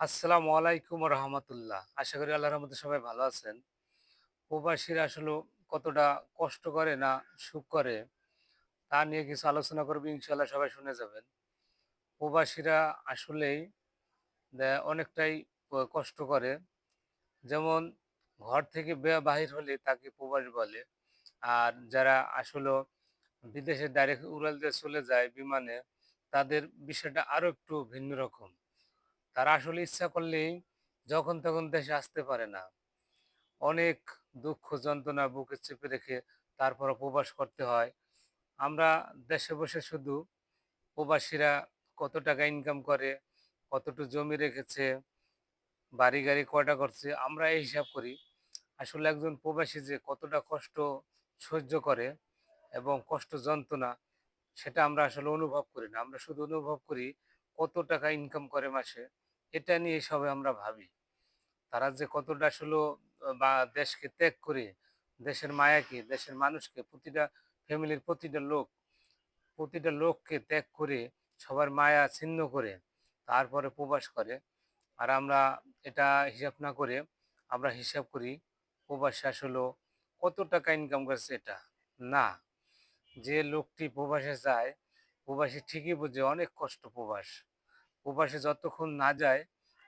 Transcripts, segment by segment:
আসসালামু আলাইকুম রহমতুল্লাহ। আশা করি আল্লাহর রহমতে সবাই ভালো আছেন। প্রবাসীরা আসলে কতটা কষ্ট করে না সুখ করে তা নিয়ে কিছু আলোচনা করবো, ইনশাল্লাহ সবাই শুনে যাবেন। প্রবাসীরা আসলেই অনেকটাই কষ্ট করে। যেমন ঘর থেকে বাহির হলে তাকে প্রবাসী বলে। আর যারা আসলে বিদেশে ডাইরেক্ট উড়াল দিয়ে চলে যায় বিমানে, তাদের বিষয়টা আরো একটু ভিন্ন রকম। তারা আসলে ইচ্ছা করলেই যখন তখন দেশে আসতে পারে না। অনেক দুঃখ যন্ত্রণা বুকে চেপে রেখে তারপরও প্রবাস করতে হয়। আমরা দেশে বসে শুধু প্রবাসীরা কত টাকা ইনকাম করে, কতটুকু জমি রেখেছে, বাড়ি গাড়ি কয়টা করছে, আমরা এই হিসাব করি। আসলে একজন প্রবাসী যে কতটা কষ্ট সহ্য করে এবং কষ্ট যন্ত্রণা, সেটা আমরা আসলে অনুভব করি না। আমরা শুধু অনুভব করি কত টাকা ইনকাম করে মাসে, এটা নিয়ে সবাই আমরা ভাবি। তারা যে কতটা আসলে বা দেশকে ত্যাগ করে, দেশের মায়াকে, দেশের মানুষকে, প্রতিটা ফ্যামিলির প্রতিটা লোককে ত্যাগ করে, সবার মায়া ছিন্ন করে তারপরে প্রবাস করে। আর আমরা এটা হিসাব না করে আমরা হিসাব করি প্রবাসে আসলে কত টাকা ইনকাম করছে এটা। না, যে লোকটি প্রবাসে যায়, প্রবাসী ঠিকই বুঝে অনেক কষ্ট প্রবাস। প্রবাসে যতক্ষণ না যায়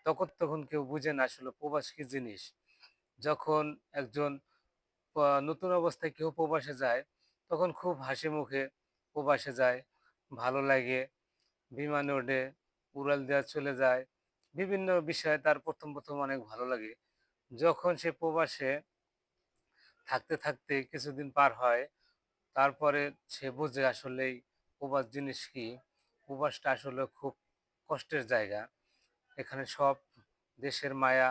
ততক্ষণ কেউ বুঝে না আসলে প্রবাস কি জিনিস। যখন একজন নতুন অবস্থায় কেউ প্রবাসে যায়, তখন খুব হাসি মুখে প্রবাসে যায়, ভালো লাগে, বিমানে ওঠে, উড়াল দেওয়া চলে যায়, বিভিন্ন বিষয়ে তার প্রথম অনেক ভালো লাগে। যখন সে প্রবাসে থাকতে থাকতে কিছুদিন পার হয়, তারপরে সে বুঝে আসলেই প্রবাস জিনিস কি। প্রবাসটা আসলে খুব কষ্টের জায়গা। এখানে সব দেশের মায়া,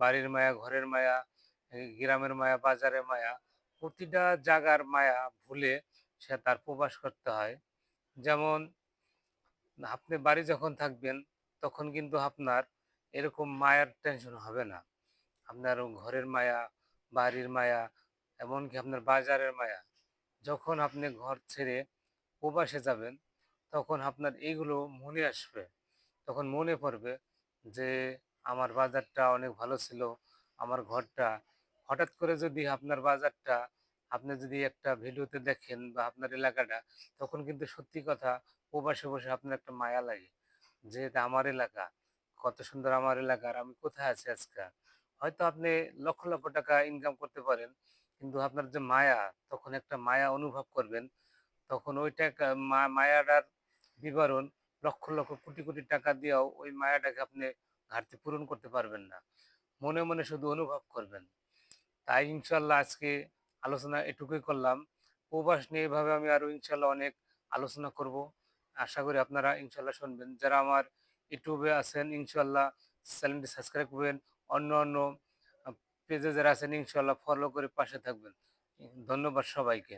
বাড়ির মায়া, ঘরের মায়া, গ্রামের মায়া, বাজারের মায়া, প্রতিটা জায়গার মায়া ভুলে সে তার প্রবাস করতে হয়। যেমন আপনি বাড়ি যখন থাকবেন, তখন কিন্তু আপনার এরকম মায়ার টেনশন হবে না। আপনার ঘরের মায়া, বাড়ির মায়া, এমনকি আপনার বাজারের মায়া। যখন আপনি ঘর ছেড়ে প্রবাসে যাবেন, তখন আপনার এইগুলো মনে আসবে। তখন মনে পড়বে যে আমার বাজারটা অনেক ভালো ছিল, আমার ঘরটা। হঠাৎ করে যদি আপনার বাজারটা আপনি যদি একটা ভিডিওতে দেখেন বা আপনার এলাকাটা, তখন কিন্তু সত্যি কথা প্রবাসে বসে আপনার একটা মায়া লাগে যে এটা আমার এলাকা, কত সুন্দর আমার এলাকা, আর আমি কোথায় আছি আজকে। হয়তো আপনি লক্ষ লক্ষ টাকা ইনকাম করতে পারেন, কিন্তু আপনার যে মায়া, তখন একটা মায়া অনুভব করবেন। তখন ওই টাকা মায়াটার বিবরণ লক্ষ লক্ষ কোটি কোটি টাকা দিয়েও ওই মায়াটাকে আপনি ঘাটতি পূরণ করতে পারবেন না। মনে মনে শুধু অনুভব করবেন। তাই ইনশাল্লাহ আজকে আলোচনা এটুকুই করলাম। প্রবাস নিয়ে এভাবে আমি আরো ইনশাল্লাহ অনেক আলোচনা করব। আশা করি আপনারা ইনশাল্লাহ শুনবেন। যারা আমার ইউটিউবে আছেন, ইনশাল্লাহ চ্যানেলটি সাবস্ক্রাইব করবেন। অন্য অন্য পেজে যারা আছেন, ইনশাল্লাহ ফলো করে পাশে থাকবেন। ধন্যবাদ সবাইকে।